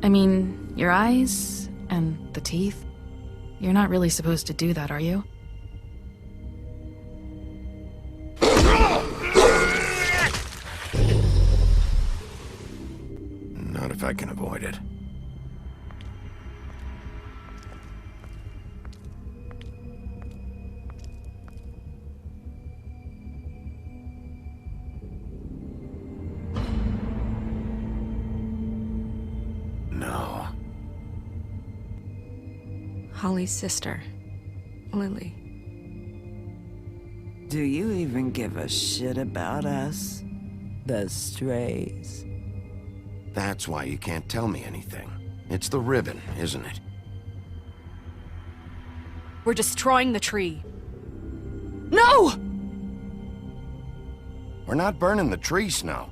I mean, your eyes and the teeth. You're not really supposed to do that, are you? Not if I can avoid it. No. Holly's sister, Lily. Do you even give a shit about us? The Strays. That's why you can't tell me anything. It's the ribbon, isn't it? We're destroying the tree. No! We're not burning the tree, Snow.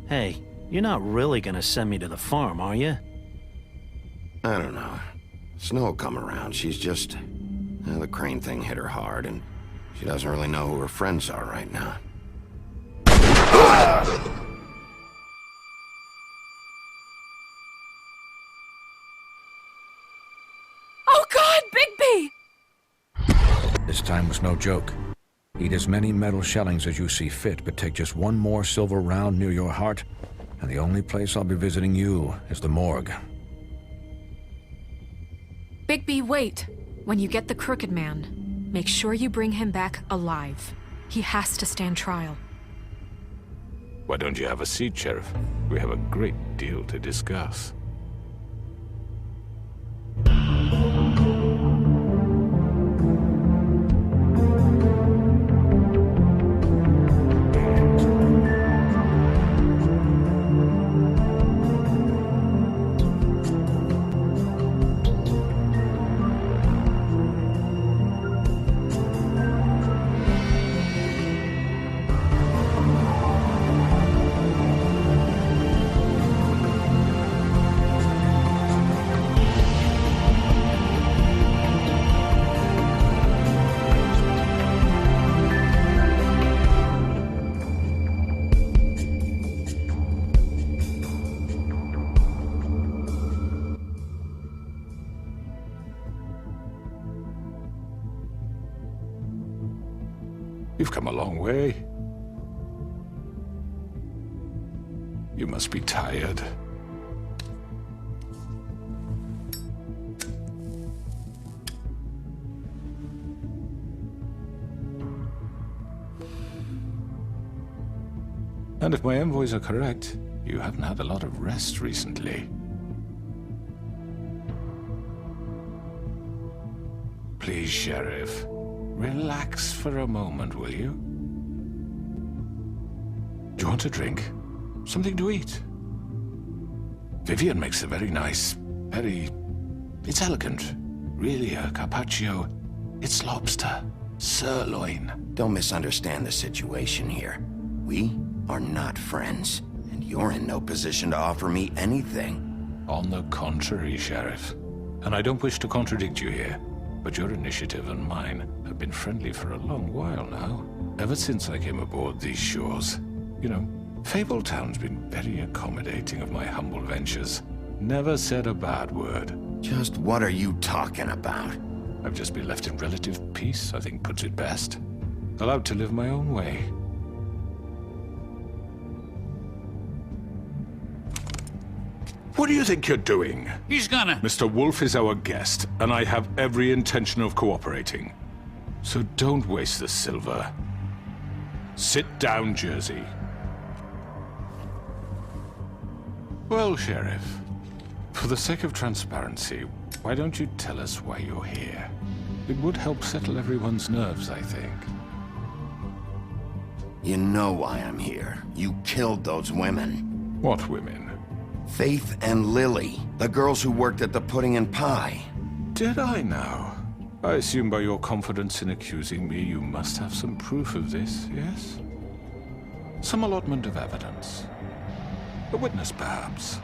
Hey, you're not really gonna send me to the farm, are you? I don't know. Snow will come around. She's just... the crane thing hit her hard, and she doesn't really know who her friends are right now. Oh God, Bigby! This time was no joke. Eat as many metal shellings as you see fit, but take just one more silver round near your heart, and the only place I'll be visiting you is the morgue. Bigby, wait. When you get the Crooked Man, make sure you bring him back alive. He has to stand trial. Why don't you have a seat, Sheriff? We have a great deal to discuss. You've come a long way. You must be tired. And if my envoys are correct, you haven't had a lot of rest recently. Please, Sheriff. Relax for a moment, will you? Do you want a drink? Something to eat? Vivian makes a very nice, it's elegant. Really, a carpaccio. It's lobster, sirloin. Don't misunderstand the situation here. We are not friends, and you're in no position to offer me anything. On the contrary, Sheriff. And I don't wish to contradict you here, but your initiative and mine have been friendly for a long while now. Ever since I came aboard these shores. You know, Fabletown's been very accommodating of my humble ventures. Never said a bad word. Just what are you talking about? I've just been left in relative peace, I think puts it best. Allowed to live my own way. What do you think you're doing? He's gonna... Mr. Wolf is our guest, and I have every intention of cooperating. So don't waste the silver. Sit down, Jersey. Well, Sheriff, for the sake of transparency, why don't you tell us why you're here? It would help settle everyone's nerves, I think. You know why I'm here. You killed those women. What women? Faith and Lily, the girls who worked at the Pudding and Pie. Did I now? I assume by your confidence in accusing me, you must have some proof of this, yes? Some allotment of evidence. A witness, perhaps.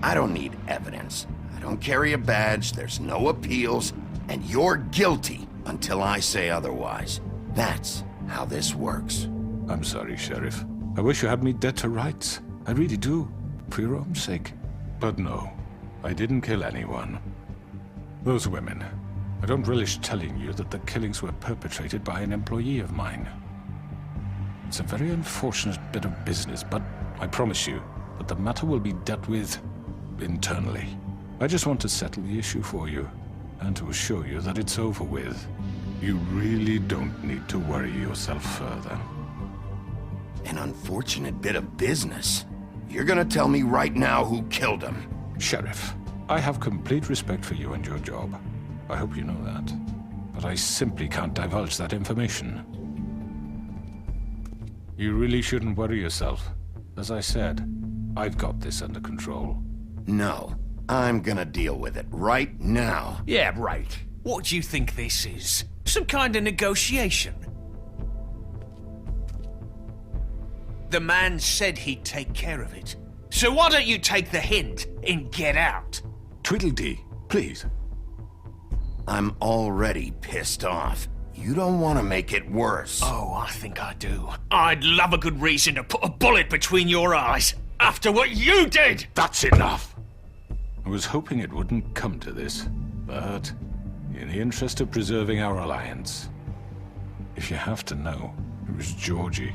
I don't need evidence. I don't carry a badge, there's no appeals, and you're guilty until I say otherwise. That's how this works. I'm sorry, Sheriff. I wish you had me dead to rights. I really do, for your own sake. But no, I didn't kill anyone. Those women. I don't relish telling you that the killings were perpetrated by an employee of mine. It's a very unfortunate bit of business, but I promise you that the matter will be dealt with internally. I just want to settle the issue for you, and to assure you that it's over with. You really don't need to worry yourself further. An unfortunate bit of business. You're gonna tell me right now who killed him. Sheriff, I have complete respect for you and your job. I hope you know that. But I simply can't divulge that information. You really shouldn't worry yourself. As I said, I've got this under control. No, I'm gonna deal with it right now. Yeah, right. What do you think this is? Some kind of negotiation? The man said he'd take care of it. So why don't you take the hint and get out? Tweedledee, please. I'm already pissed off. You don't want to make it worse. Oh, I think I do. I'd love a good reason to put a bullet between your eyes after what you did! That's enough! I was hoping it wouldn't come to this, but in the interest of preserving our alliance, if you have to know, it was Georgie.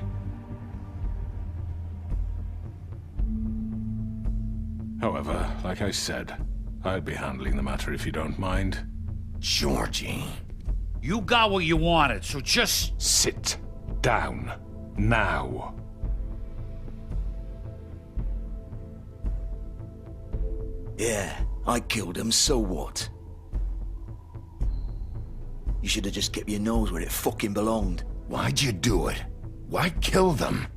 However, like I said, I'd be handling the matter if you don't mind. Georgie. You got what you wanted, so just... Sit down. Now. Yeah, I killed him, so what? You should have just kept your nose where it fucking belonged. Why'd you do it? Why kill them?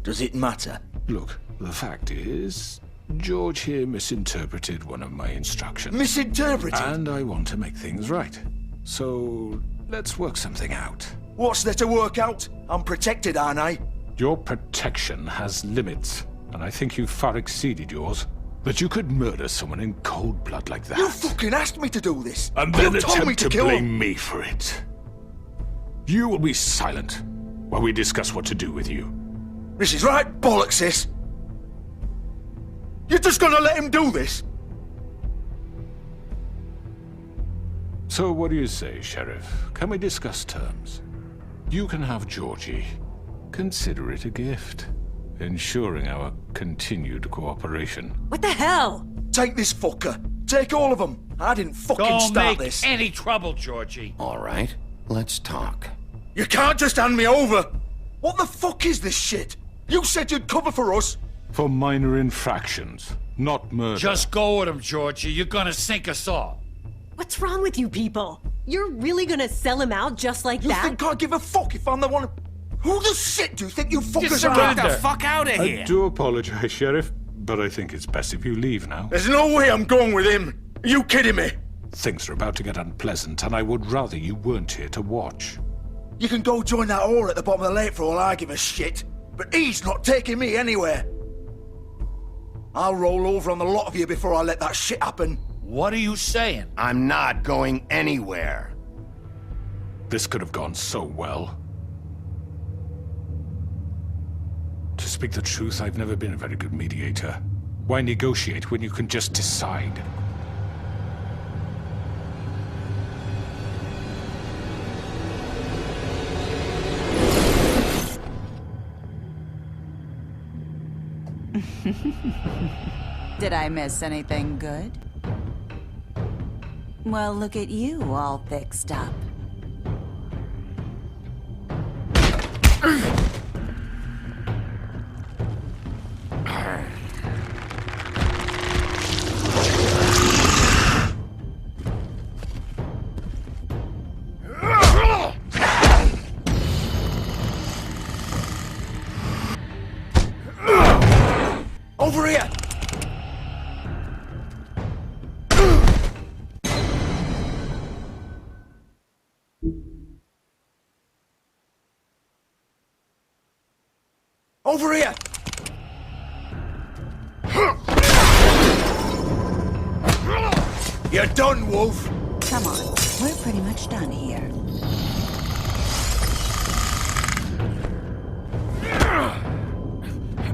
Does it matter? Look, the fact is, George here misinterpreted one of my instructions. Misinterpreted? And I want to make things right. So, let's work something out. What's there to work out? I'm protected, aren't I? Your protection has limits, and I think you've far exceeded yours. That you could murder someone in cold blood like that. You fucking asked me to do this! And then you told me attempt to kill blame him. me for it. You will be silent while we discuss what to do with you. This is right bollocks, sis! You're just gonna let him do this? So what do you say, Sheriff? Can we discuss terms? You can have Georgie. Consider it a gift, ensuring our continued cooperation. What the hell? Take this fucker. Take all of them. I didn't fucking Don't start make this. any trouble, Georgie. All right, let's talk. You can't just hand me over! What the fuck is this shit? You said you'd cover for us! For minor infractions, not murder. Just go with him, Georgie. You're gonna sink us all. What's wrong with you people? You're really gonna sell him out just like You that? think I give a fuck if I'm the one... Who the shit do you think you fuckers surrender. are? Get the fuck out of I here. do apologize, Sheriff, but I think it's best if you leave now. There's no way I'm going with him. Are you kidding me? Things are about to get unpleasant, and I would rather you weren't here to watch. You can go join that whore at the bottom of the lake for all I give a shit. But he's not taking me anywhere. I'll roll over on the lot of you before I let that shit happen. What are you saying? I'm not going anywhere. This could have gone so well. To speak the truth, I've never been a very good mediator. Why negotiate when you can just decide? Did I miss anything good? Well, look at you, all fixed up. Over here! Over here! You're done, Wolf! Come on, we're pretty much done here.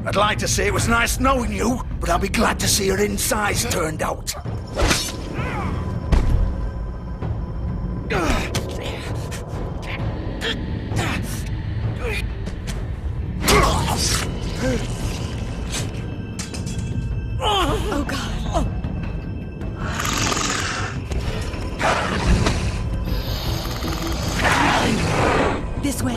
I'd like to say it was nice knowing you, but I'll be glad to see your insides turned out. Oh, God. This way.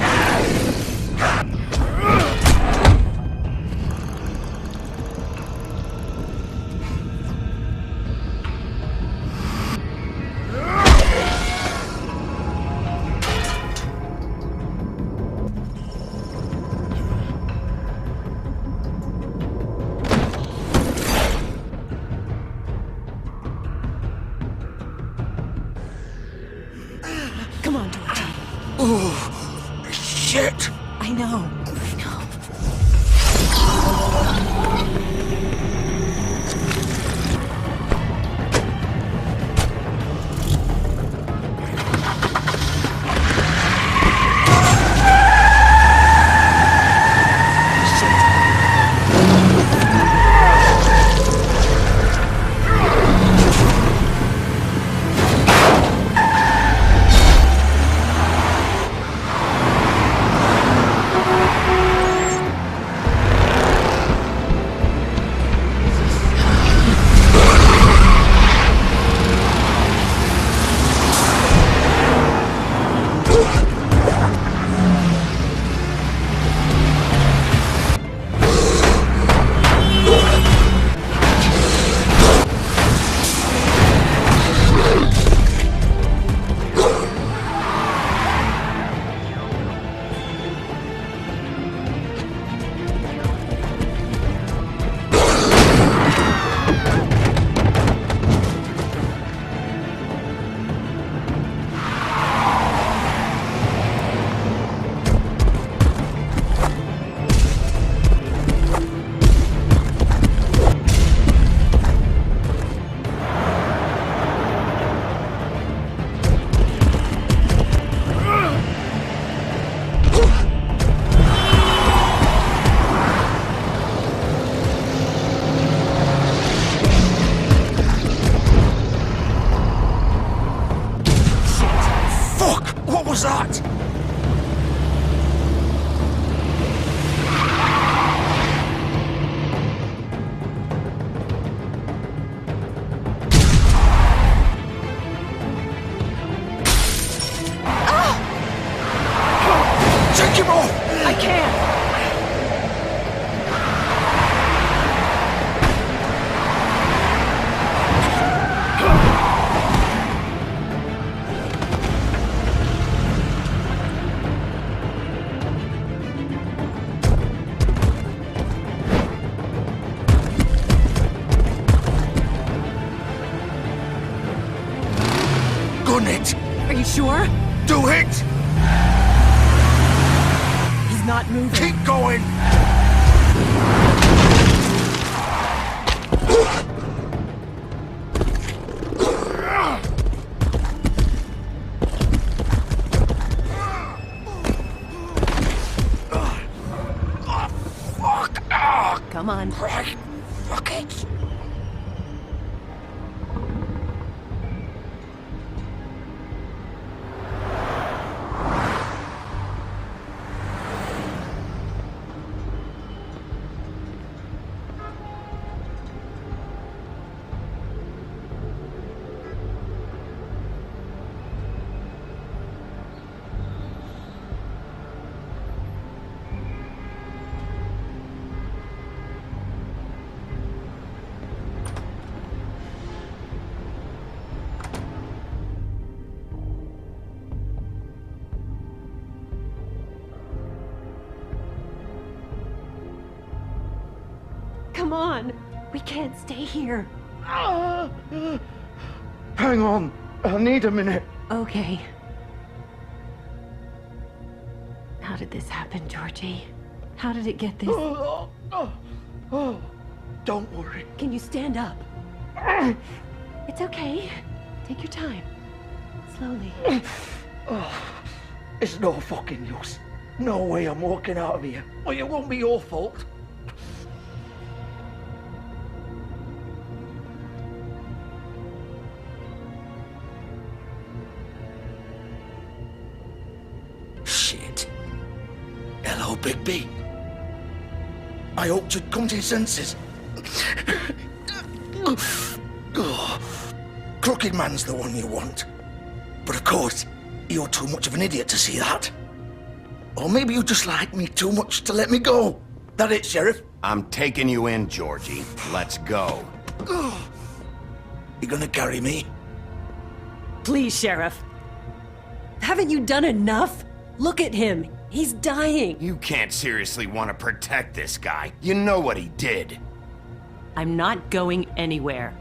Come on, Georgie. Oh, shit! I know. was that? Take him off! I can't! Gun it! Are you sure? Do it! He's not moving. Keep going! Come on. Right. Fuck it! Come on. We can't stay here. Hang on. I need a minute. Okay. How did this happen, Georgie? How did it get this? Don't worry. Can you stand up? It's okay. Take your time. Slowly. It's no fucking use. No way I'm walking out of here. Well, it won't be your fault. Shit. Hello, Bigby. I hoped you'd come to your senses. Crooked Man's the one you want. But of course, you're too much of an idiot to see that. Or maybe you just like me too much to let me go. That it, Sheriff? I'm taking you in, Georgie. Let's go. You gonna carry me? Please, Sheriff. Haven't you done enough? Look at him. He's dying. You can't seriously want to protect this guy. You know what he did. I'm not going anywhere.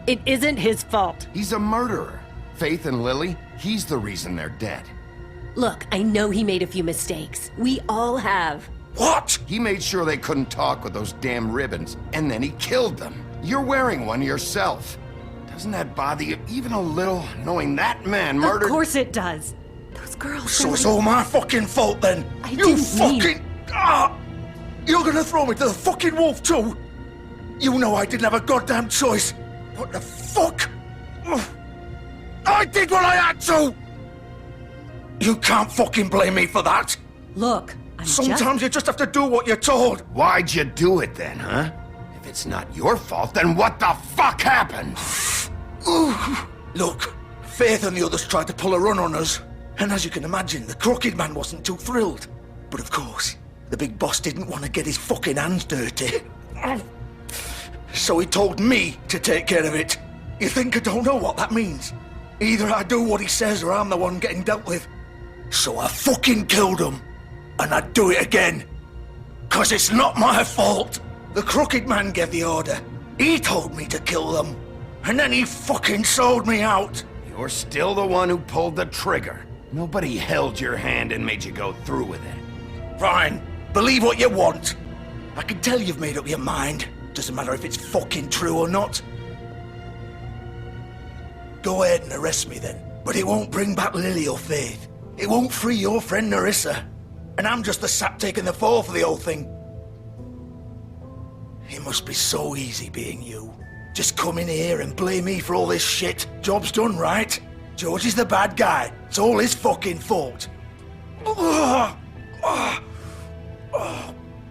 It isn't his fault. He's a murderer. Faith and Lily, he's the reason they're dead. Look, I know he made a few mistakes. We all have. What? He made sure they couldn't talk with those damn ribbons, and then he killed them. You're wearing one yourself. Doesn't that bother you even a little, knowing that man murdered— Of course it does. Those girls— So it's all my fucking fault then? I You didn't fucking— You're gonna throw me to the fucking wolf too? You know I didn't have a goddamn choice. What the fuck? I did what I had to! You can't fucking blame me for that. Look, Sometimes you just have to do what you're told. Why'd you do it then, huh? If it's not your fault, then what the fuck happened? Look, Faith and the others tried to pull a run on us. And as you can imagine, the Crooked Man wasn't too thrilled. But of course, the big boss didn't want to get his fucking hands dirty. So he told me to take care of it. You think I don't know what that means? Either I do what he says or I'm the one getting dealt with. So I fucking killed him. And I'd do it again. 'Cause it's not my fault. The Crooked Man gave the order. He told me to kill them. And then he fucking sold me out. You're still the one who pulled the trigger. Nobody held your hand and made you go through with it. Fine. Believe what you want. I can tell you've made up your mind. Doesn't matter if it's fucking true or not. Go ahead and arrest me then. But it won't bring back Lily or Faith. It won't free your friend Nerissa. And I'm just the sap taking the fall for the whole thing. It must be so easy being you. Just come in here and blame me for all this shit. Job's done, right? George is the bad guy. It's all his fucking fault. But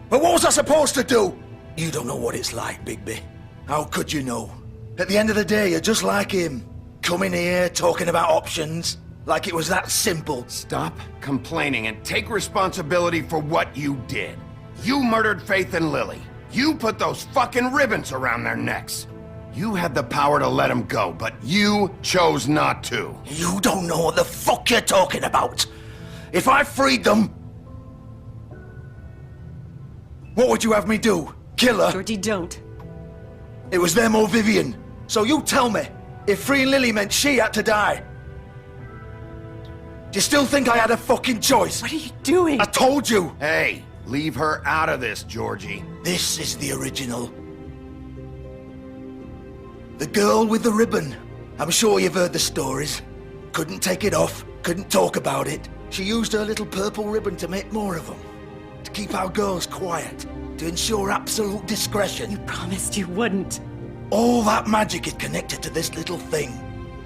what was I supposed to do? You don't know what it's like, Bigby. How could you know? At the end of the day, you're just like him. Coming here, talking about options. Like it was that simple. Stop complaining and take responsibility for what you did. You murdered Faith and Lily. You put those fucking ribbons around their necks. You had the power to let them go, but you chose not to. You don't know what the fuck you're talking about. If I freed them... What would you have me do? Kill her? Georgie, don't. It was them or Vivian. So you tell me, if freeing Lily meant she had to die, do you still think I had a fucking choice? What are you doing? I told you. Hey, leave her out of this, Georgie. This is the original. The girl with the ribbon. I'm sure you've heard the stories. Couldn't take it off, couldn't talk about it. She used her little purple ribbon to make more of them. To keep our girls quiet. To ensure absolute discretion. You promised you wouldn't. All that magic is connected to this little thing.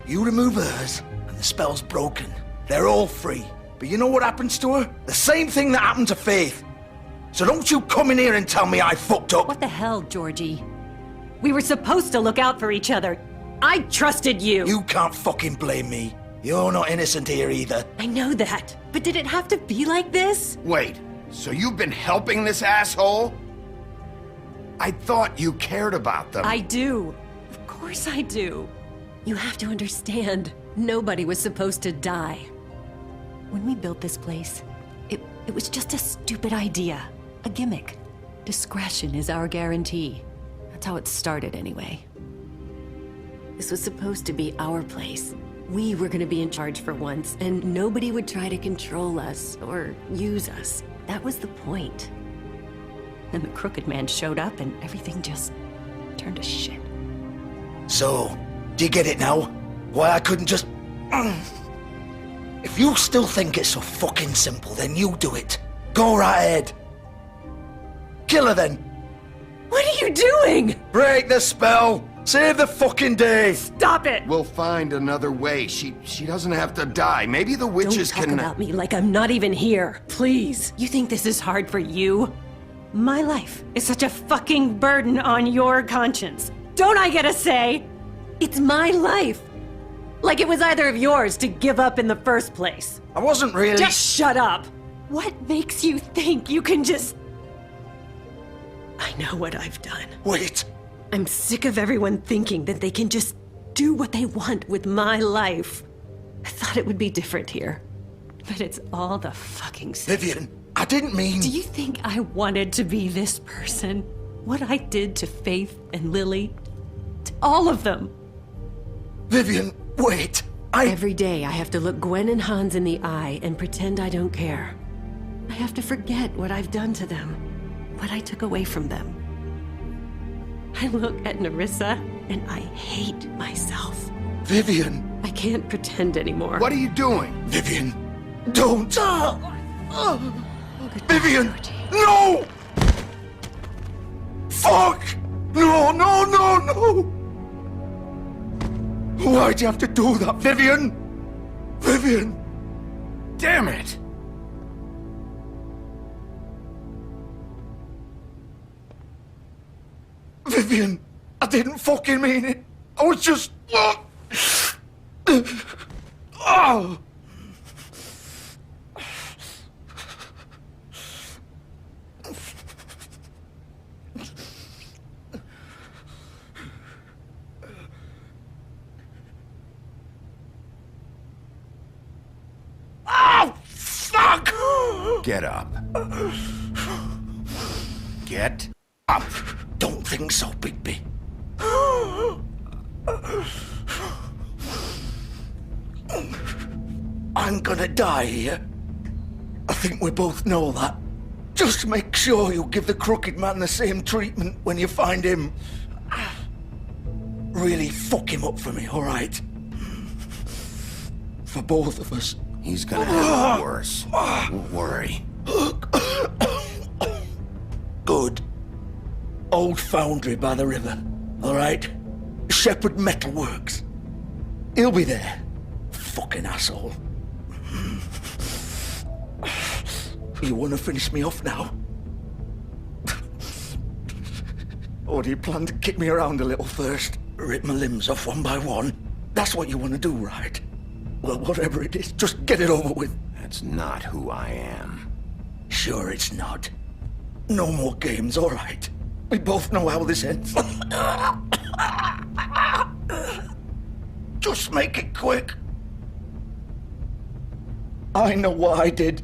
You remove hers, and the spell's broken. They're all free. But you know what happens to her? The same thing that happened to Faith. So don't you come in here and tell me I fucked up. What the hell, Georgie? We were supposed to look out for each other. I trusted you. You can't fucking blame me. You're not innocent here either. I know that. But did it have to be like this? Wait, so you've been helping this asshole? I thought you cared about them. I do. Of course I do. You have to understand. Nobody was supposed to die. When we built this place, it was just a stupid idea. A gimmick. Discretion is our guarantee. That's how it started anyway. This was supposed to be our place. We were gonna be in charge for once, and nobody would try to control us or use us. That was the point. Then the Crooked Man showed up and everything just turned to shit. So, do you get it now? Why I couldn't just... If you still think it's so fucking simple, then you do it. Go right ahead. Kill her then. What are you doing? Break the spell. Save the fucking day. Stop it! We'll find another way. She doesn't have to die. Maybe the witches Don't talk can... about me like I'm not even here, please. You think this is hard for you? My life is such a fucking burden on your conscience. Don't I get a say? It's my life. Like it was either of yours to give up in the first place. I wasn't really... Just shut up. What makes you think you can just... I know what I've done. Wait. I'm sick of everyone thinking that they can just do what they want with my life. I thought it would be different here. But it's all the fucking same. Vivian, I didn't mean... Do you think I wanted to be this person? What I did to Faith and Lily? To all of them? Vivian, wait. Every day I have to look Gwen and Hans in the eye and pretend I don't care. I have to forget what I've done to them. What I took away from them. I look at Nerissa and I hate myself. Vivian. I can't pretend anymore. What are you doing? Vivian, don't. Vivian, no! Fuck! No, no, no, no! Why'd you have to do that, Vivian? Vivian! Damn it! Vivian, I didn't fucking mean it. I was just... Oh! Oh, fuck! Get up. Get up. Don't think so, Bigby. I'm gonna die here. I think we both know that. Just make sure you give the Crooked Man the same treatment when you find him. Really fuck him up for me, all right? For both of us. He's gonna have it worse. Don't worry. Good. Old foundry by the river, all right? Shepherd Metalworks. He'll be there. Fucking asshole. You want to finish me off now? Or do you plan to kick me around a little first? Rip my limbs off one by one? That's what you want to do, right? Well, whatever it is, just get it over with. That's not who I am. Sure it's not. No more games, all right? We both know how this ends. Just make it quick. I know what I did.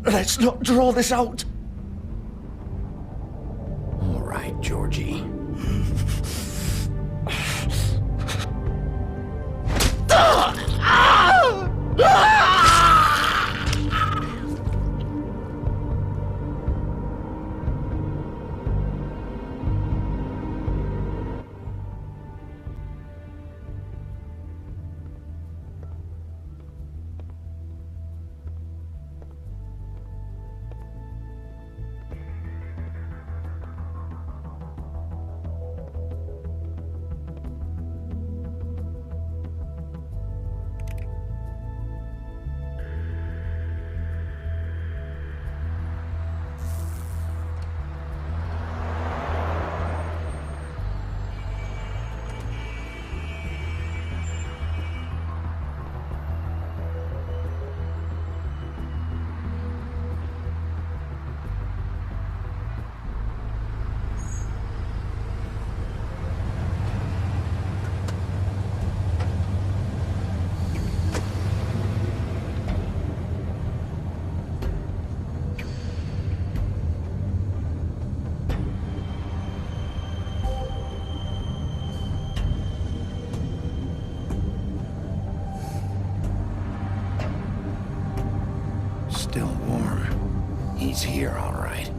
Let's not draw this out. All right, Georgie. He's here, all right.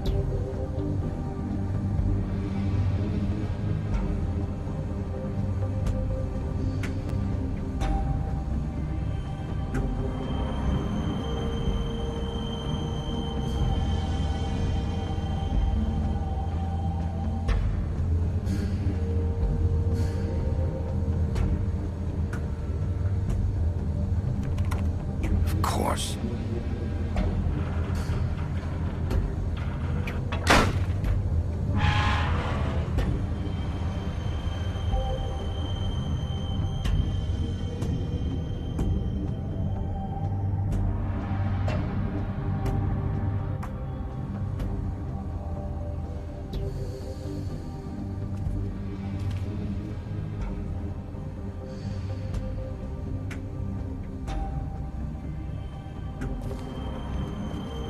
Of course.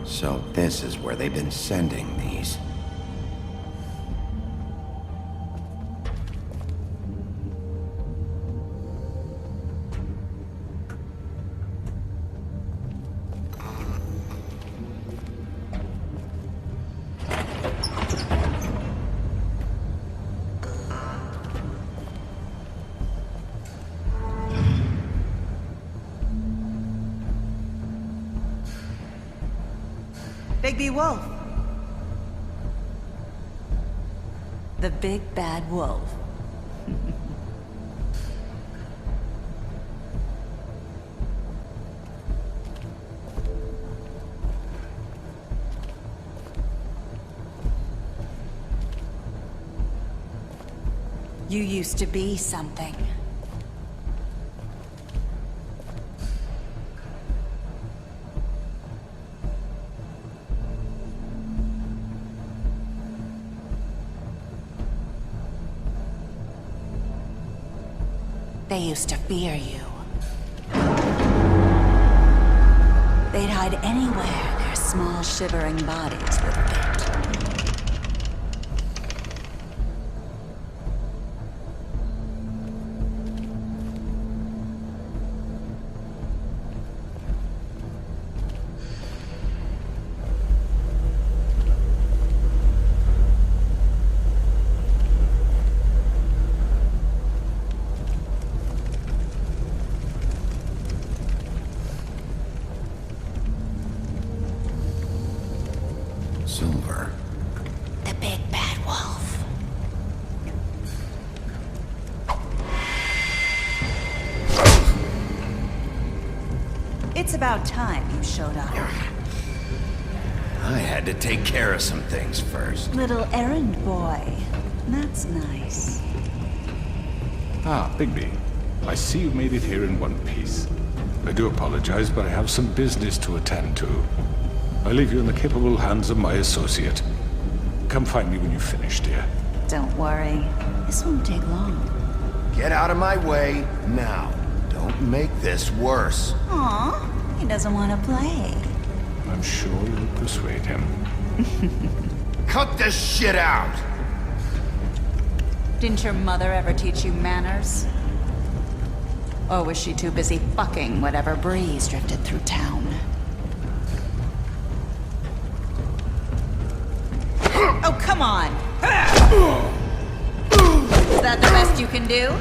So this is where they've been sending these. Bigby Wolf. The big bad wolf. You used to be something. They used to fear you. They'd hide anywhere their small, shivering bodies would fit. Silver. The big bad wolf. It's about time you showed up. I had to take care of some things first. Little errand boy. That's nice. Ah, Bigby. I see you made it here in one piece. I do apologize, but I have some business to attend to. I leave you in the capable hands of my associate. Come find me when you've finished, dear. Don't worry. This won't take long. Get out of my way now. Don't make this worse. Aw, he doesn't want to play. I'm sure you'll persuade him. Cut this shit out! Didn't your mother ever teach you manners? Or was she too busy fucking whatever breeze drifted through town? Oh, come on! Is that the best you can do?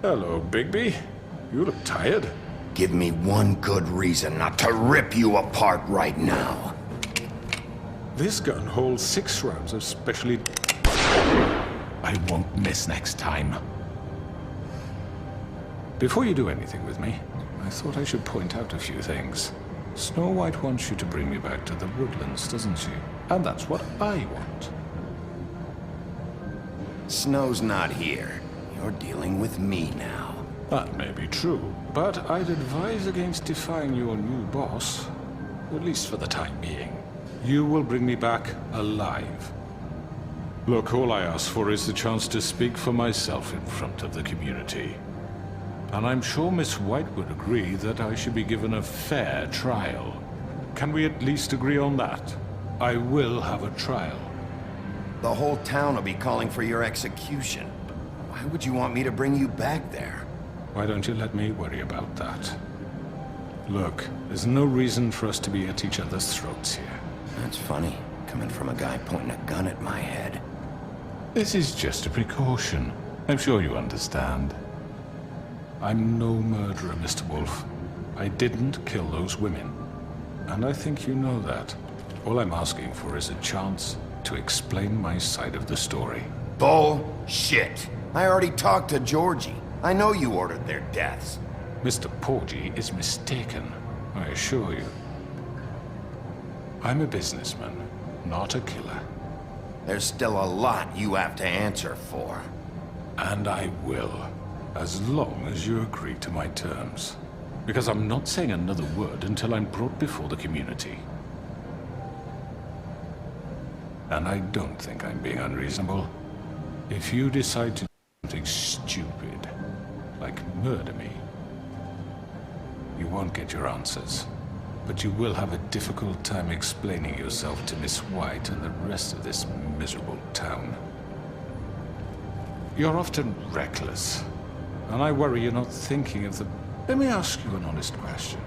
Hello, Bigby. You look tired. Give me one good reason not to rip you apart right now. This gun holds 6 rounds of specially... I won't miss next time. Before you do anything with me, I thought I should point out a few things. Snow White wants you to bring me back to the woodlands, doesn't she? And that's what I want. Snow's not here. You're dealing with me now. That may be true, but I'd advise against defying your new boss, at least for the time being. You will bring me back alive. Look, all I ask for is the chance to speak for myself in front of the community. And I'm sure Miss White would agree that I should be given a fair trial. Can we at least agree on that? I will have a trial. The whole town will be calling for your execution. Why would you want me to bring you back there? Why don't you let me worry about that? Look, there's no reason for us to be at each other's throats here. That's funny, coming from a guy pointing a gun at my head. This is just a precaution. I'm sure you understand. I'm no murderer, Mr. Wolf. I didn't kill those women. And I think you know that. All I'm asking for is a chance to explain my side of the story. Bullshit! I already talked to Georgie. I know you ordered their deaths. Mr. Porgy is mistaken, I assure you. I'm a businessman, not a killer. There's still a lot you have to answer for. And I will, as long as you agree to my terms. Because I'm not saying another word until I'm brought before the community. And I don't think I'm being unreasonable. If you decide to do something stupid, like murder me, you won't get your answers. But you will have a difficult time explaining yourself to Miss White and the rest of this miserable town. You're often reckless, and I worry you're not thinking of the... Let me ask you an honest question.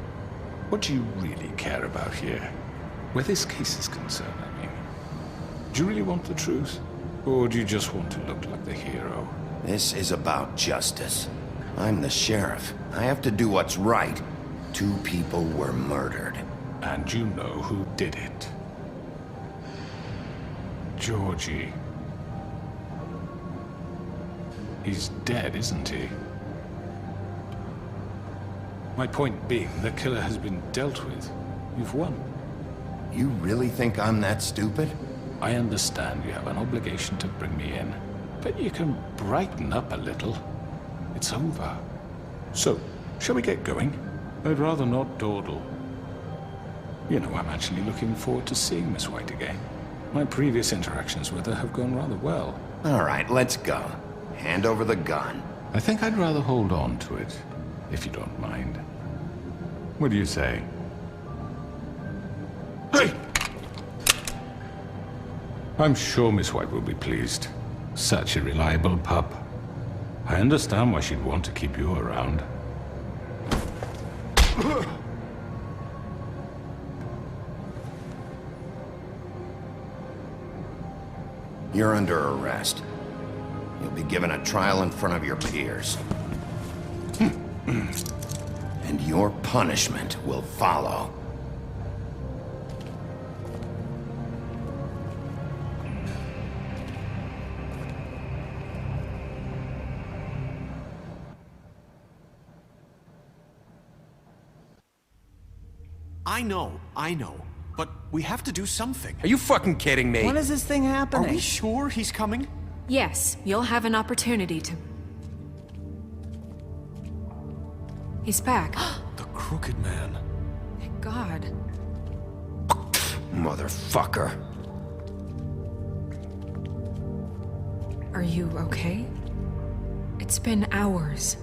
What do you really care about here? Where this case is concerned, I mean. Do you really want the truth? Or do you just want to look like the hero? This is about justice. I'm the sheriff. I have to do what's right. 2 people were murdered. And you know who did it. Georgie. He's dead, isn't he? My point being, the killer has been dealt with. You've won. You really think I'm that stupid? I understand you have an obligation to bring me in, but you can brighten up a little. It's over. So, shall we get going? I'd rather not dawdle. You know, I'm actually looking forward to seeing Miss White again. My previous interactions with her have gone rather well. All right, let's go. Hand over the gun. I think I'd rather hold on to it, if you don't mind. What do you say? Hey! I'm sure Miss White will be pleased. Such a reliable pup. I understand why she'd want to keep you around. You're under arrest. You'll be given a trial in front of your peers. And your punishment will follow. I know. But we have to do something. Are you fucking kidding me? When is this thing Are happening? we sure he's coming? Yes, you'll have an opportunity to... He's back. The Crooked Man. Thank God. Motherfucker. Are you okay? It's been hours.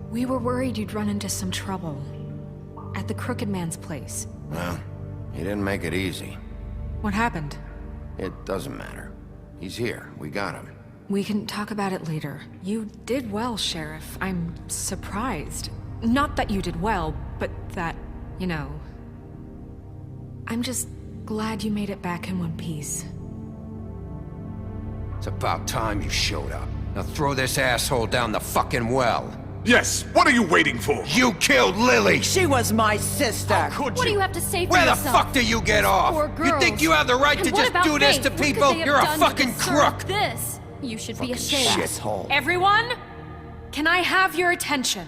We were worried you'd run into some trouble. At the Crooked Man's place. Well, he didn't make it easy. What happened? It doesn't matter. He's here. We got him. We can talk about it later. You did well, Sheriff. I'm surprised. Not that you did well, but that, you know... I'm just glad you made it back in one piece. It's about time you showed up. Now throw this asshole down the fucking well. Yes, what are you waiting for? You killed Lily! She was my sister. What do you have to say for Where the yourself? fuck do you get off? Poor You girls. think you have the right And to what just about do this Faith? to What could people? they have You're a done to fucking deserve crook! This. You should be ashamed. Shithole. Everyone, can I have your attention?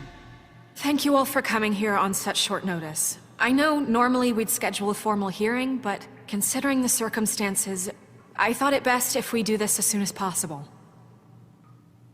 Thank you all for coming here on such short notice. I know normally we'd schedule a formal hearing, but considering the circumstances, I thought it best if we do this as soon as possible.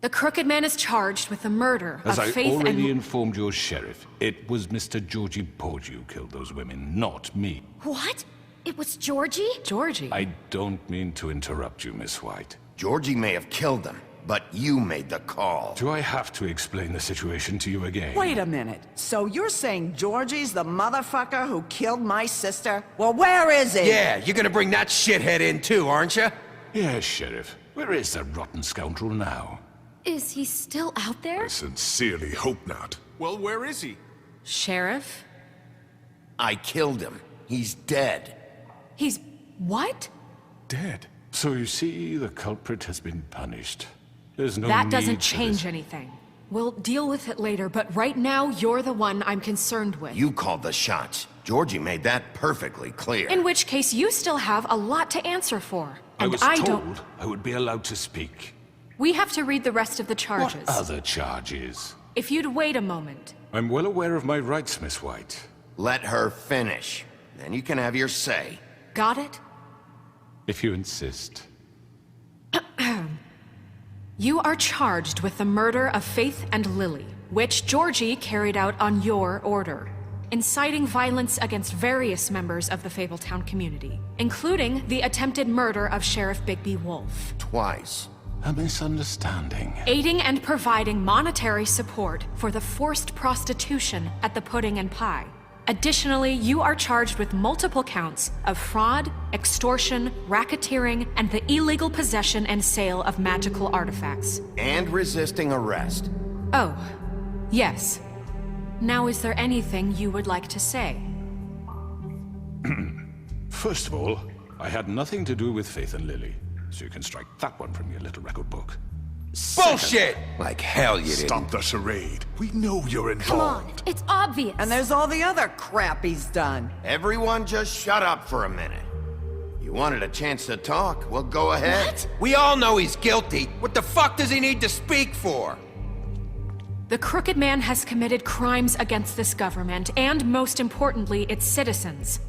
The Crooked Man is charged with the murder As of I Faith already and... informed your sheriff, it was Mr. Georgie Porgy who killed those women, not me. What? It was Georgie? Georgie? I don't mean to interrupt you, Miss White. Georgie may have killed them, but you made the call. Do I have to explain the situation to you again? Wait a minute. So you're saying Georgie's the motherfucker who killed my sister? Well, where is he? Yeah, you're gonna bring that shithead in too, aren't you? Yes, Sheriff. Where is that rotten scoundrel now? Is he still out there? I sincerely hope not. Well, where is he? Sheriff? I killed him. He's dead. He's... what? Dead. So you see, the culprit has been punished. There's no That need doesn't for change this. anything. We'll deal with it later, but right now, you're the one I'm concerned with. You called the shots. Georgie made that perfectly clear. In which case, you still have a lot to answer for. I And was I told don't... I would be allowed to speak. We have to read the rest of the charges. What other charges? If you'd wait a moment. I'm well aware of my rights, Miss White. Let her finish. Then you can have your say. Got it? If you insist. You are charged with the murder of Faith and Lily, which Georgie carried out on your order, inciting violence against various members of the Fabletown community, including the attempted murder of Sheriff Bigby Wolf. Twice. A misunderstanding. Aiding and providing monetary support for the forced prostitution at the Pudding and Pie. Additionally, you are charged with multiple counts of fraud, extortion, racketeering, and the illegal possession and sale of magical artifacts. And resisting arrest. Oh, yes. Now, is there anything you would like to say? First of all, I had nothing to do with Faith and Lily, so you can strike that one from your little record book. Bullshit! Like hell you didn't. Stop the charade. We know you're Come on, involved. it's obvious. And there's all the other crap he's done. Everyone just shut up for a minute. You wanted a chance to talk? Well, go ahead. What? We all know he's guilty. What the fuck does he need to speak for? The Crooked Man has committed crimes against this government, and most importantly, its citizens.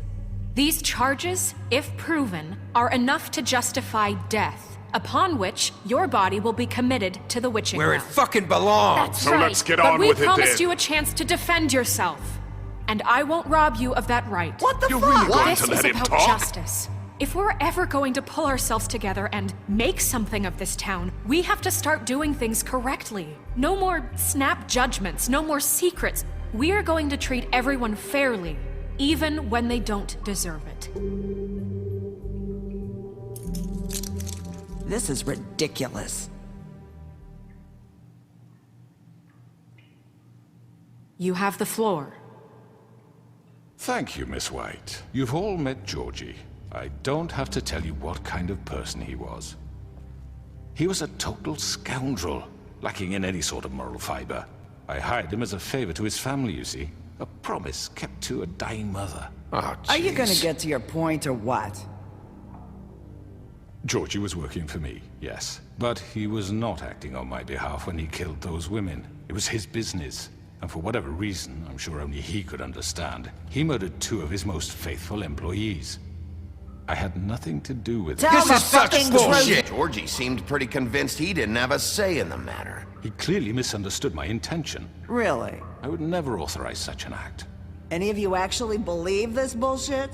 These charges, if proven, are enough to justify death, upon which your body will be committed to the witching Where it well. fucking belongs. That's So right. let's get But on we with it promised then. you a chance to defend yourself, and I won't rob you of that right. What the You're fuck? really going This to is let him about talk? justice. If we're ever going to pull ourselves together and make something of this town, we have to start doing things correctly. No more snap judgments, no more secrets. We are going to treat everyone fairly, even when they don't deserve it. This is ridiculous. You have the floor. Thank you, Miss White. You've all met Georgie. I don't have to tell you what kind of person he was. He was a total scoundrel, lacking in any sort of moral fiber. I hired him as a favor to his family, you see. A promise kept to a dying mother. Oh, Are you gonna jeez. get to your point or what? Georgie was working for me, yes. But he was not acting on my behalf when he killed those women. It was his business. And for whatever reason, I'm sure only he could understand, he murdered 2 of his most faithful employees. I had nothing to do with it. Tell the fucking truth. Georgie seemed pretty convinced he didn't have a say in the matter. He clearly misunderstood my intention. Really? I would never authorize such an act. Any of you actually believe this bullshit?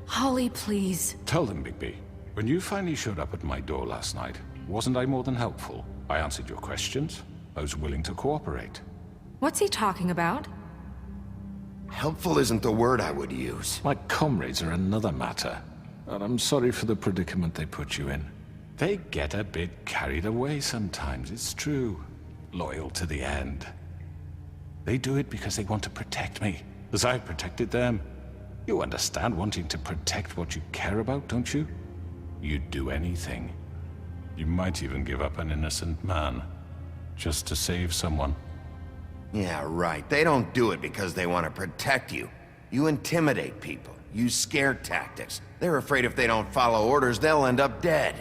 Holly, please. Tell them, Bigby. When you finally showed up at my door last night, wasn't I more than helpful? I answered your questions. I was willing to cooperate. What's he talking about? Helpful isn't the word I would use. My comrades are another matter. and I'm sorry for the predicament they put you in. They get a bit carried away sometimes, it's true. Loyal to the end. They do it because they want to protect me, as I've protected them. You understand wanting to protect what you care about, don't you? You'd do anything. You might even give up an innocent man, just to save someone. Yeah, right. They don't do it because they want to protect you. You intimidate people, use scare tactics. They're afraid if they don't follow orders, they'll end up dead.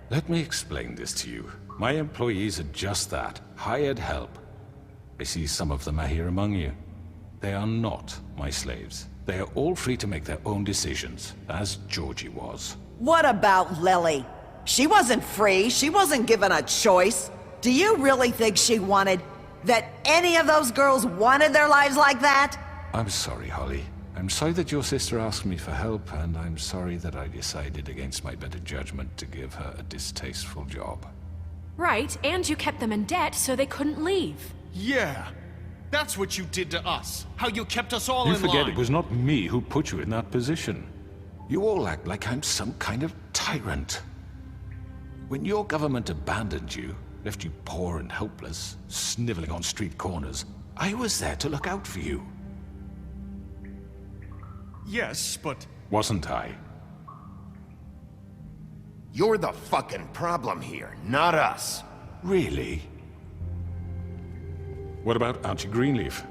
Let me explain this to you. My employees are just that, hired help. I see some of them are here among you. They are not my slaves. They are all free to make their own decisions, as Georgie was. What about Lily? She wasn't free. She wasn't given a choice. Do you really think she wanted... that any of those girls wanted their lives like that? I'm sorry, Holly. I'm sorry that your sister asked me for help, and I'm sorry that I decided against my better judgment to give her a distasteful job. Right, and you kept them in debt so they couldn't leave. Yeah. That's what you did to us. How you kept us all You in forget line. it was not me who put you in that position. You all act like I'm some kind of tyrant. When your government abandoned you, left you poor and helpless, sniveling on street corners, I was there to look out for you. Yes, but... Wasn't I? You're the fucking problem here, not us. Really? What about Auntie Greenleaf?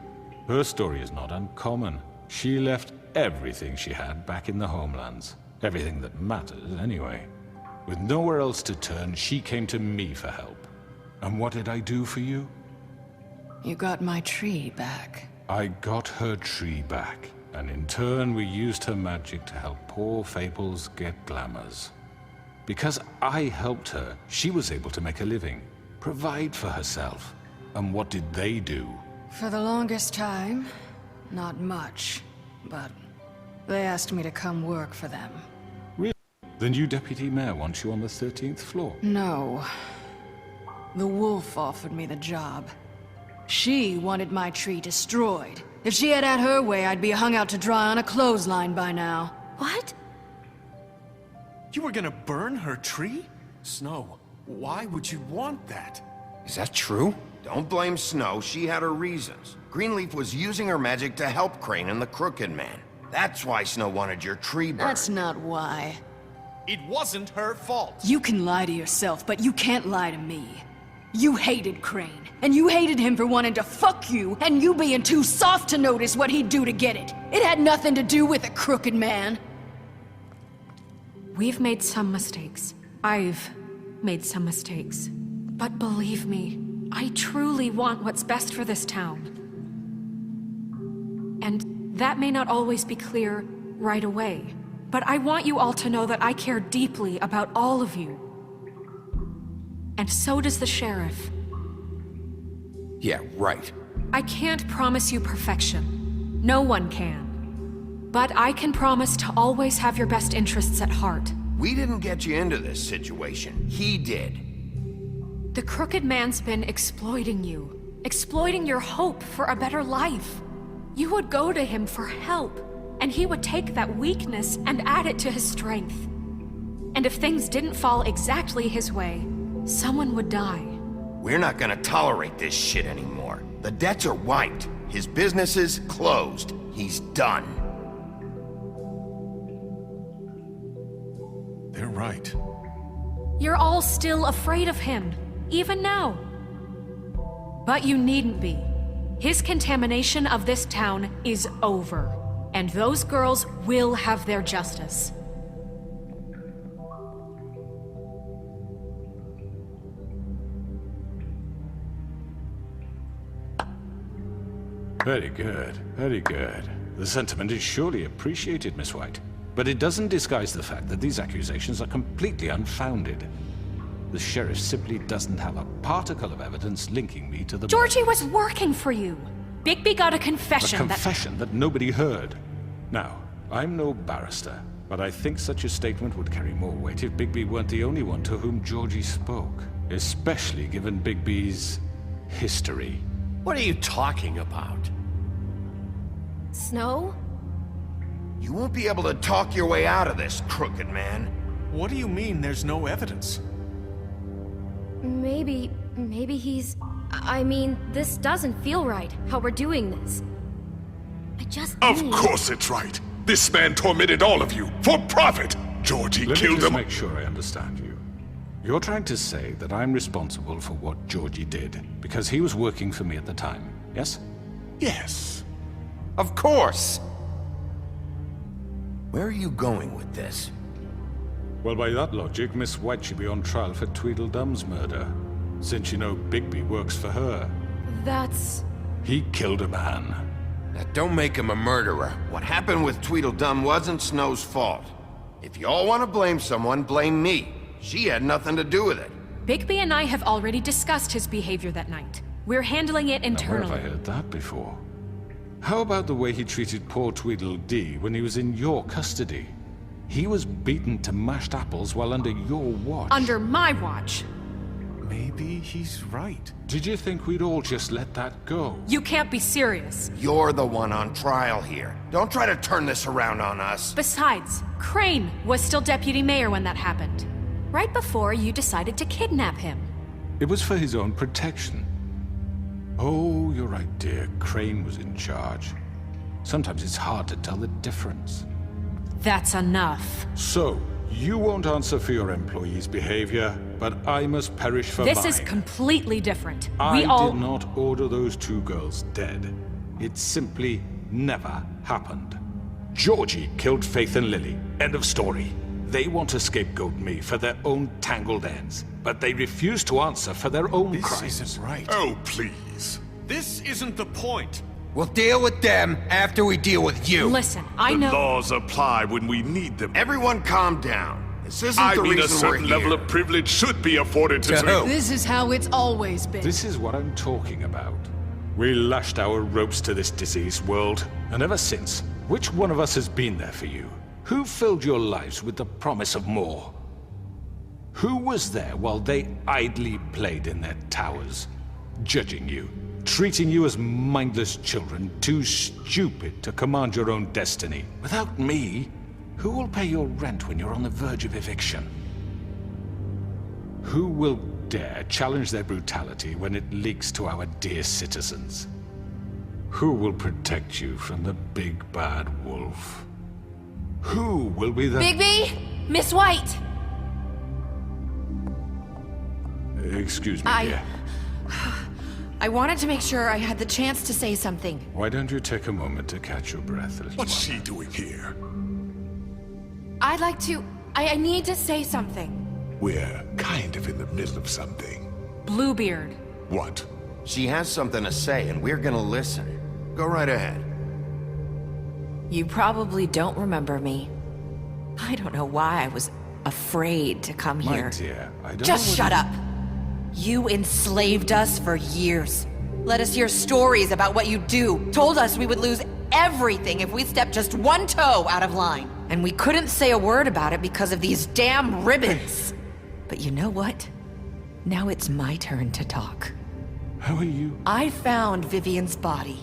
Her story is not uncommon. She left everything she had back in the homelands. Everything that matters, anyway. With nowhere else to turn, she came to me for help. And what did I do for you? You got my tree back. I got her tree back, and in turn we used her magic to help poor Fables get glamours. Because I helped her, she was able to make a living, provide for herself. And what did they do? For the longest time, not much. But they asked me to come work for them. Really? The new deputy mayor wants you on the 13th floor? No. The wolf offered me the job. She wanted my tree destroyed. If she had her way, I'd be hung out to dry on a clothesline by now. What? You were gonna burn her tree? Snow, why would you want that? Is that true? Don't blame Snow, she had her reasons. Greenleaf was using her magic to help Crane and the Crooked Man. That's why Snow wanted your tree burned. That's not why. It wasn't her fault. You can lie to yourself, but you can't lie to me. You hated Crane, and you hated him for wanting to fuck you, and you being too soft to notice what he'd do to get it. It had nothing to do with the Crooked Man. We've made some mistakes. I've made some mistakes. But believe me, I truly want what's best for this town. And that may not always be clear right away. But I want you all to know that I care deeply about all of you. And so does the sheriff. Yeah, right. I can't promise you perfection. No one can. But I can promise to always have your best interests at heart. We didn't get you into this situation. He did. The Crooked Man's been exploiting you. Exploiting your hope for a better life. You would go to him for help, and he would take that weakness and add it to his strength. And if things didn't fall exactly his way, someone would die. We're not gonna tolerate this shit anymore. The debts are wiped. His business is closed. He's done. They're right. You're all still afraid of him, even now. But you needn't be. His contamination of this town is over, and those girls will have their justice. Very good, very good. The sentiment is surely appreciated, Miss White. But it doesn't disguise the fact that these accusations are completely unfounded. The sheriff simply doesn't have a particle of evidence linking me to the... Georgie was working for you. Bigby got a confession A confession that nobody heard. Now, I'm no barrister, but I think such a statement would carry more weight if Bigby weren't the only one to whom Georgie spoke. Especially given Bigby's history. What are you talking about? Snow? You won't be able to talk your way out of this, crooked man. What do you mean there's no evidence? Maybe he's... I mean, this doesn't feel right, how we're doing this. I just Of need... course it's right. This man tormented all of you for profit. Georgie Let me killed just them. make sure I understand you. You're trying to say that I'm responsible for what Georgie did because he was working for me at the time, yes? Yes. Of course! Where are you going with this? Well, by that logic, Miss White should be on trial for Tweedledum's murder, since you know Bigby works for her. That's... He killed a man. That don't make him a murderer. What happened with Tweedledum wasn't Snow's fault. If you all want to blame someone, blame me. She had nothing to do with it. Bigby and I have already discussed his behavior that night. We're handling it Now, where internally. have I heard that before? How about the way he treated poor Tweedledee when he was in your custody? He was beaten to mashed apples while under your watch. Under my watch. Maybe he's right. Did you think we'd all just let that go? You can't be serious. You're the one on trial here. Don't try to turn this around on us. Besides, Crane was still deputy mayor when that happened. Right before you decided to kidnap him. It was for his own protection. Oh, you're right, dear. Crane was in charge. Sometimes it's hard to tell the difference. That's enough. So, you won't answer for your employees' behavior, but I must perish for This mine. is completely different. I We all... did not order those two girls dead. It simply never happened. Georgie killed Faith and Lily. End of story. They want to scapegoat me for their own tangled ends, but they refuse to answer for their own crimes. This isn't right. Oh, please. This isn't the point. We'll deal with them after we deal with you. Listen, I The know... laws apply when we need them. Everyone calm down. This isn't I the mean, a reason we're certain here. level of privilege should be afforded to... To who? This is how it's always been. This is what I'm talking about. We lashed our ropes to this diseased world, and ever since, which one of us has been there for you? Who filled your lives with the promise of more? Who was there while they idly played in their towers, judging you, treating you as mindless children, too stupid to command your own destiny? Without me, who will pay your rent when you're on the verge of eviction? Who will dare challenge their brutality when it leaks to our dear citizens? Who will protect you from the big bad wolf? Who will be the... Bigby! Miss White! Excuse me, dear. I wanted to make sure I had the chance to say something. Why don't you take a moment to catch your breath, little What's one? she doing here? I'd like to... I need to say something. We're kind of in the middle of something. Bluebeard. What? She has something to say, and we're gonna listen. Go right ahead. You probably don't remember me. I don't know why I was afraid to come My here. dear, I don't Just know shut what up. You enslaved us for years. Let us hear stories about what you do. Told us we would lose everything if we stepped just one toe out of line. And we couldn't say a word about it because of these damn ribbons. But you know what? Now it's my turn to talk. How are you? I found Vivian's body.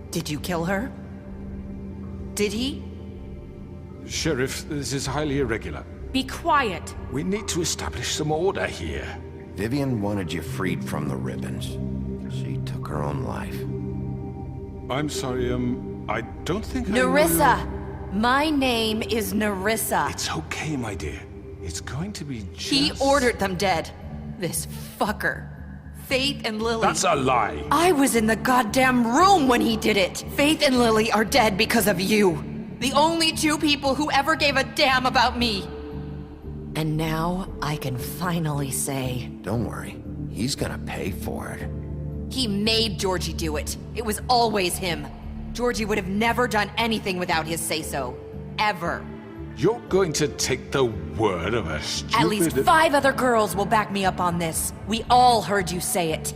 Did you kill her? Did he? Sheriff, this is highly irregular. Be quiet. We need to establish some order here. Vivian wanted you freed from the ribbons. She took her own life. I'm sorry, I don't think I know Nerissa! your- My name is Nerissa. It's okay, my dear. It's going to be just... He ordered them dead. This fucker. Faith and Lily. That's a lie. I was in the goddamn room when he did it. Faith and Lily are dead because of you. The only two people who ever gave a damn about me. And now I can finally say... Don't worry. He's gonna pay for it. He made Georgie do it. It was always him. Georgie would have never done anything without his say-so. Ever. You're going to take the word of a stupid... At least 5 other girls will back me up on this. We all heard you say it.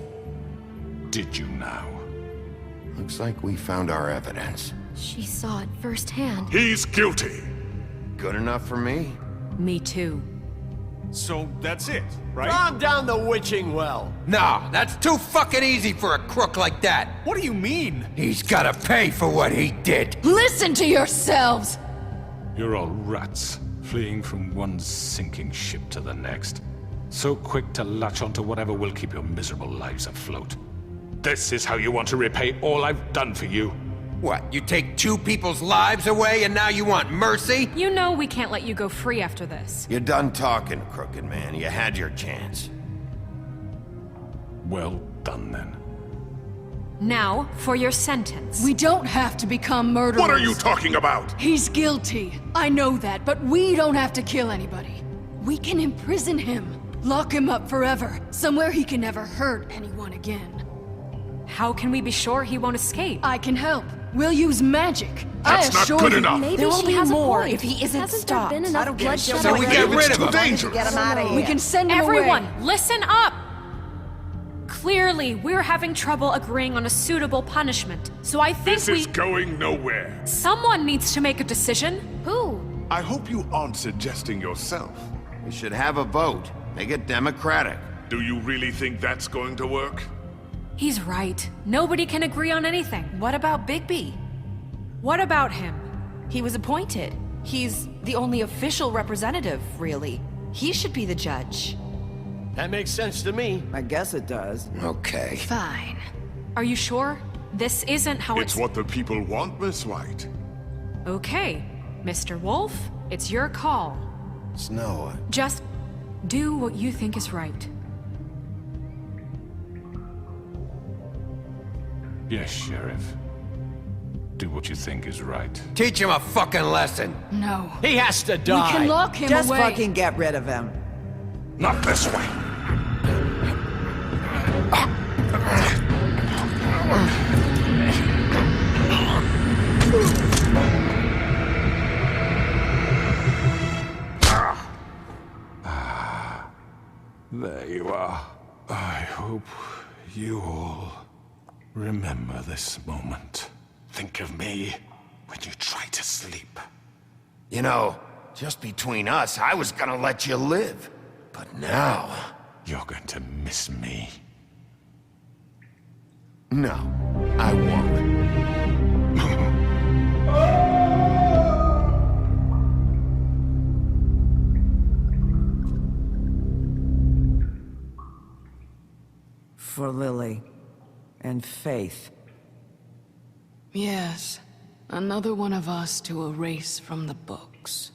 Did you now? Looks like we found our evidence. She saw it firsthand. He's guilty. Good enough for me. Me too. So that's it, right? Calm down the witching well. No, that's too fucking easy for a crook like that. What do you mean? He's gotta pay for what he did. Listen to yourselves! You're all rats, fleeing from one sinking ship to the next. So quick to latch onto whatever will keep your miserable lives afloat. This is how you want to repay all I've done for you? What, you take two people's lives away and now you want mercy? You know we can't let you go free after this. You're done talking, Crooked Man. You had your chance. Well done, then. Now, for your sentence. We don't have to become murderers. What are you talking about? He's guilty. I know that, but we don't have to kill anybody. We can imprison him. Lock him up forever. Somewhere he can never hurt anyone again. How can we be sure he won't escape? I can help. We'll use magic. That's I not assure good you. enough. Maybe There will she be has more a point. if he isn't Hasn't stopped. there been enough bloodshed? So we get rid of him. Dangerous. Get him out of here. We can send him Everyone, away. listen up! Clearly, we're having trouble agreeing on a suitable punishment. So I think This is going nowhere. Someone needs to make a decision. Who? I hope you aren't suggesting yourself. We should have a vote. Make it democratic. Do you really think that's going to work? He's right. Nobody can agree on anything. What about Bigby? What about him? He was appointed. He's the only official representative, really. He should be the judge. That makes sense to me. I guess it does. Okay. Fine. Are you sure? This isn't how It's what the people want, Miss White. Okay, Mr. Wolf, it's your call. Snow. Just do what you think is right. Yes, Sheriff. Do what you think is right. Teach him a fucking lesson. No. He has to We die. can lock him Just away. fucking get rid of him. Not this way. There you are. I hope you all remember this moment. Think of me when you try to sleep. You know, just between us, I was gonna let you live. But now... You're going to miss me. No, I won't. For Lily. And Faith. Yes. Another one of us to erase from the books.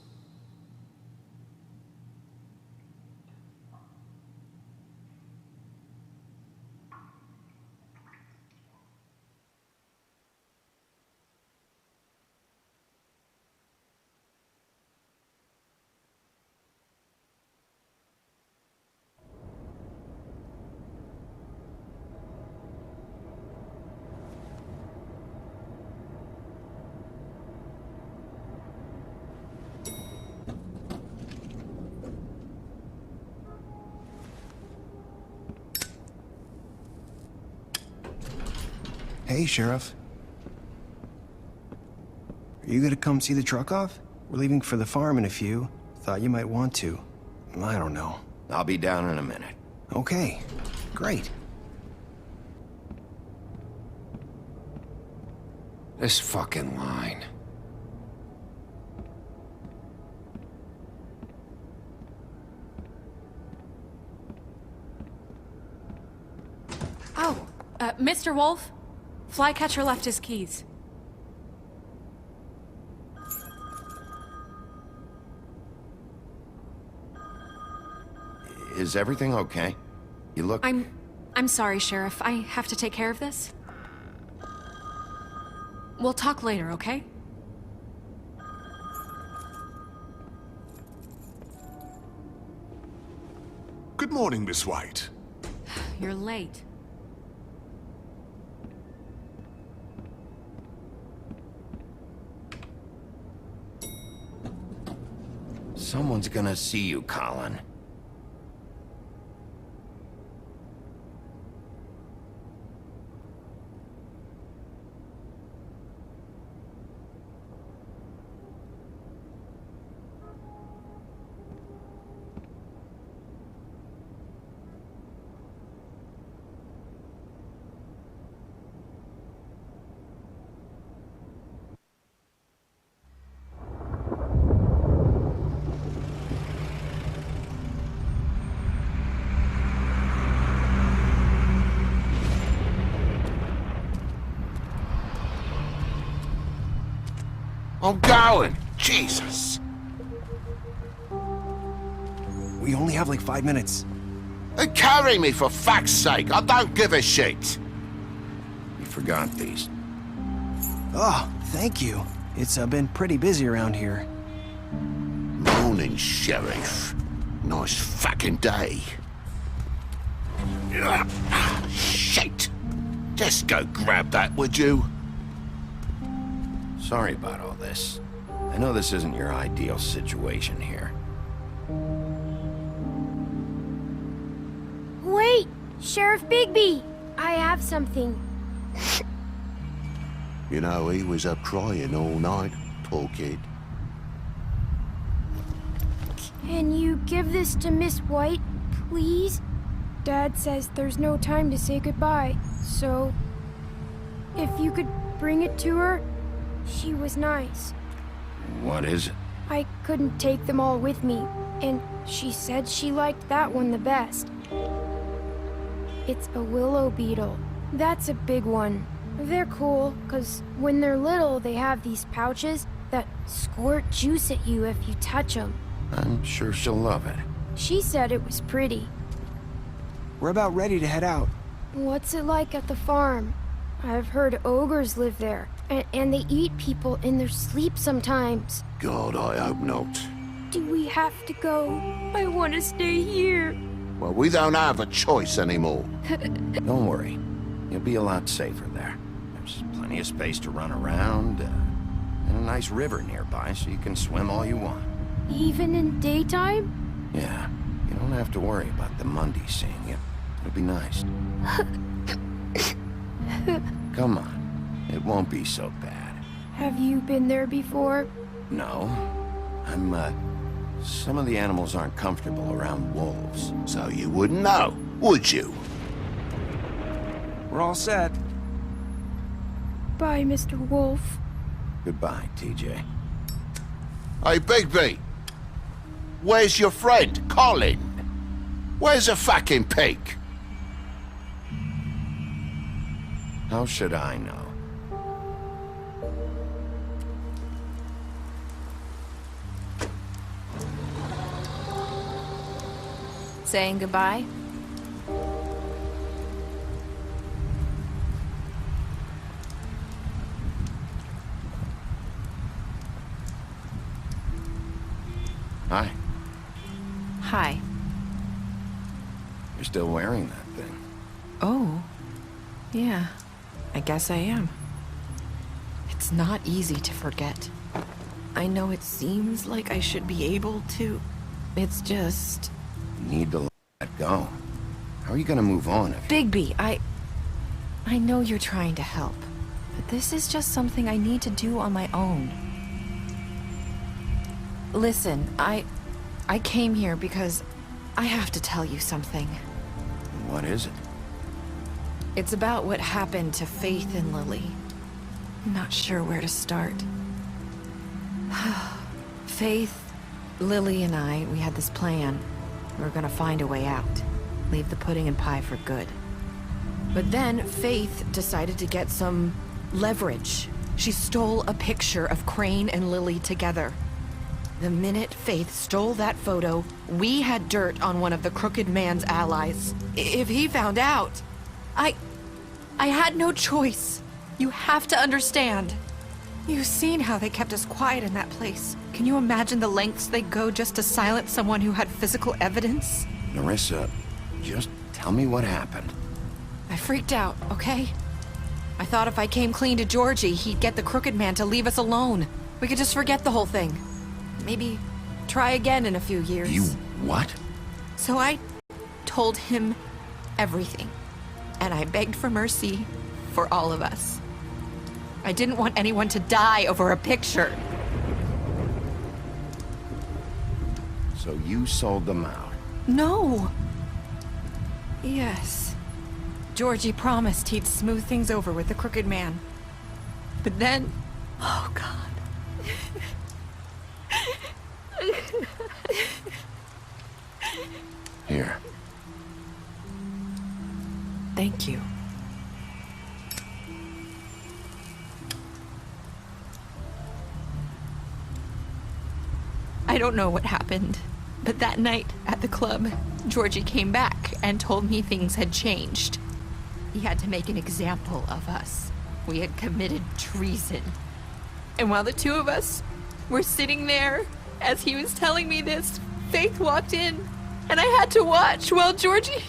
Hey, Sheriff. Are you gonna come see the truck off? We're leaving for the farm in a few. Thought you might want to. I don't know. I'll be down in a minute. Okay, great. This fucking line. Oh, Mr. Wolf? Flycatcher left his keys. Is everything okay? You look... I'm sorry, Sheriff. I have to take care of this. We'll talk later, okay? Good morning, Miss White. You're late. Someone's gonna see you, Colin. I'm going. Jesus. We only have like 5 minutes. Carry me for fuck's sake. I don't give a shit. You forgot these. Oh, thank you. It's been pretty busy around here. Morning, Sheriff. Nice fucking day. Shit. Just go grab that, would you? Sorry about all this. I know this isn't your ideal situation here. Wait! Sheriff Bigby! I have something. You know, he was up crying all night, poor kid. Can you give this to Miss White, please? Dad says there's no time to say goodbye, so... if you could bring it to her, she was nice. What is it? I couldn't take them all with me, and she said she liked that one the best. It's a willow beetle. That's a big one. They're cool, 'cause when they're little, they have these pouches that squirt juice at you if you touch them. I'm sure she'll love it. She said it was pretty. We're about ready to head out. What's it like at the farm? I've heard ogres live there, and they eat people in their sleep sometimes. God, I hope not. Do we have to go? I want to stay here. Well, we don't have a choice anymore. Don't worry. You'll be a lot safer there. There's plenty of space to run around, and a nice river nearby so you can swim all you want. Even in daytime? Yeah, you don't have to worry about the Mundy seeing you. It'll be nice. Come on. It won't be so bad. Have you been there before? No. Some of the animals aren't comfortable around wolves. So you wouldn't know, would you? We're all set. Bye, Mr. Wolf. Goodbye, TJ. Hey, Bigby. Where's your friend, Colin? Where's the fucking pig? How should I know? Saying goodbye? Hi. Hi. You're still wearing that thing. Oh. Yeah. I guess I am. It's not easy to forget. I know it seems like I should be able to. It's just... You need to let it go. How are you gonna move on if... Bigby, I know you're trying to help, but this is just something I need to do on my own. Listen, I came here because I have to tell you something. What is it? It's about what happened to Faith and Lily. I'm not sure where to start. Faith, Lily, and I, we had this plan. We were gonna find a way out. Leave the pudding and pie for good. But then Faith decided to get some leverage. She stole a picture of Crane and Lily together. The minute Faith stole that photo, we had dirt on one of the Crooked Man's allies. If he found out, I had no choice. You have to understand. You've seen how they kept us quiet in that place. Can you imagine the lengths they go just to silence someone who had physical evidence? Nerissa, just tell me what happened. I freaked out, okay? I thought if I came clean to Georgie, he'd get the Crooked Man to leave us alone. We could just forget the whole thing. Maybe try again in a few years. You what? So I told him everything. And I begged for mercy for all of us. I didn't want anyone to die over a picture. So you sold them out? No. Yes. Georgie promised he'd smooth things over with the Crooked Man. But then... Oh, God. Here. Thank you. I don't know what happened, but that night at the club, Georgie came back and told me things had changed. He had to make an example of us. We had committed treason. And while the two of us were sitting there, as he was telling me this, Faith walked in, and I had to watch while Georgie...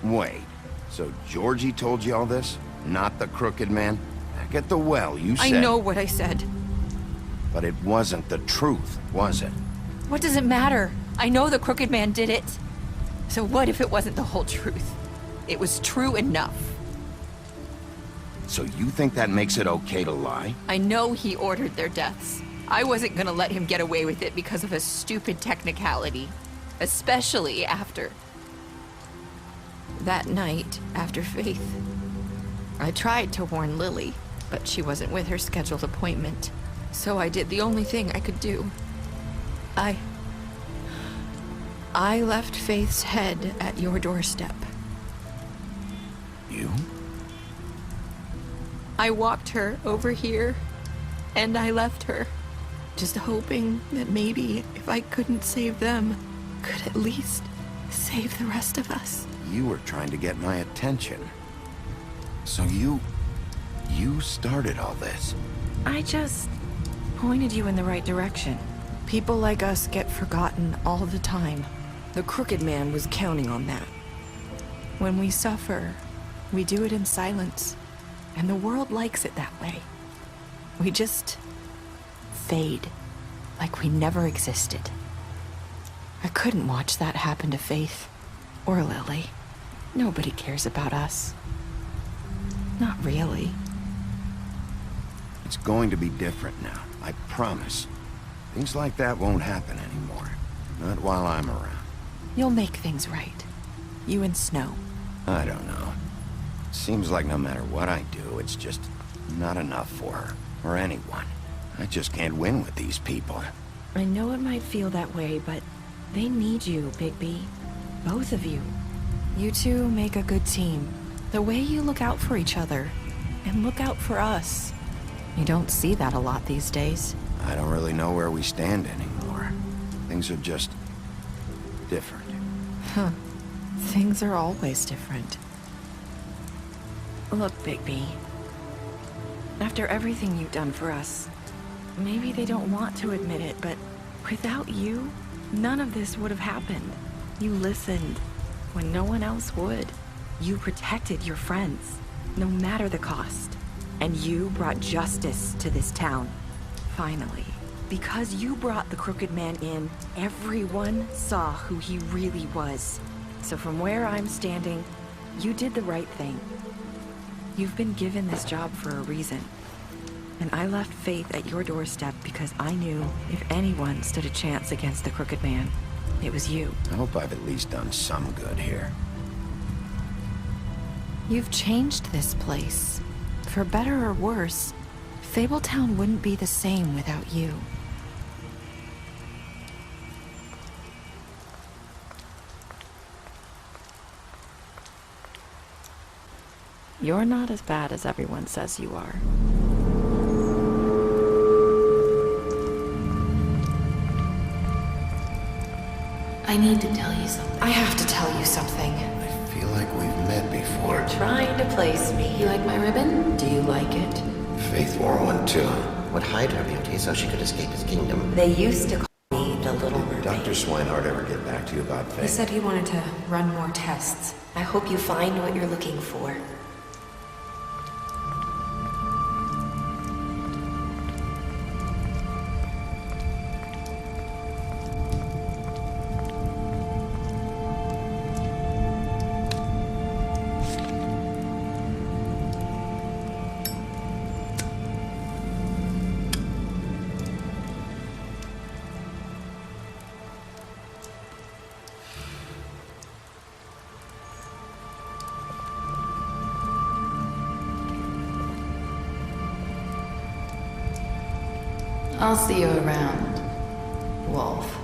Wait, so Georgie told you all this? Not the crooked man? Back at the well, you said... I know what I said. But it wasn't the truth, was it? What does it matter? I know the crooked man did it. So what if it wasn't the whole truth? It was true enough. So you think that makes it okay to lie? I know he ordered their deaths. I wasn't gonna let him get away with it because of a stupid technicality. Especially after... that night, after Faith. I tried to warn Lily, but she wasn't with her scheduled appointment. So I did the only thing I could do. I left Faith's head at your doorstep. You? I walked her over here, and I left her. Just hoping that maybe if I couldn't save them, could at least save the rest of us. You were trying to get my attention. So you started all this. I just pointed you in the right direction. People like us get forgotten all the time. The Crooked Man was counting on that. When we suffer, we do it in silence, and the world likes it that way. We just fade, like we never existed. I couldn't watch that happen to Faith, or Lily. Nobody cares about us. Not really. It's going to be different now, I promise. Things like that won't happen anymore. Not while I'm around. You'll make things right. You and Snow. I don't know. Seems like no matter what I do, it's just not enough for her, or anyone. I just can't win with these people. I know it might feel that way, but they need you, Bigby. Both of you. You two make a good team. The way you look out for each other, and look out for us. You don't see that a lot these days. I don't really know where we stand anymore. Things are just... different. Huh. Things are always different. Look, Bigby. After everything you've done for us, maybe they don't want to admit it, but without you, none of this would have happened. You listened when no one else would. You protected your friends, no matter the cost. And you brought justice to this town. Finally. Because you brought the Crooked Man in, everyone saw who he really was. So from where I'm standing, you did the right thing. You've been given this job for a reason. And I left Faith at your doorstep because I knew if anyone stood a chance against the Crooked Man, it was you. I hope I've at least done some good here. You've changed this place. For better or worse, Fabletown wouldn't be the same without you. You're not as bad as everyone says you are. I need to tell you something. I have to tell you something. I feel like we've met before. You're trying to place me. You like my ribbon? Do you like it? Faith wore one too. Would hide her beauty so she could escape his kingdom. They used to call me the Little Mermaid. Dr. Swinehart ever get back to you about Faith? He said he wanted to run more tests. I hope you find what you're looking for. I'll see you around, Wolf.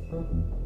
Thank you.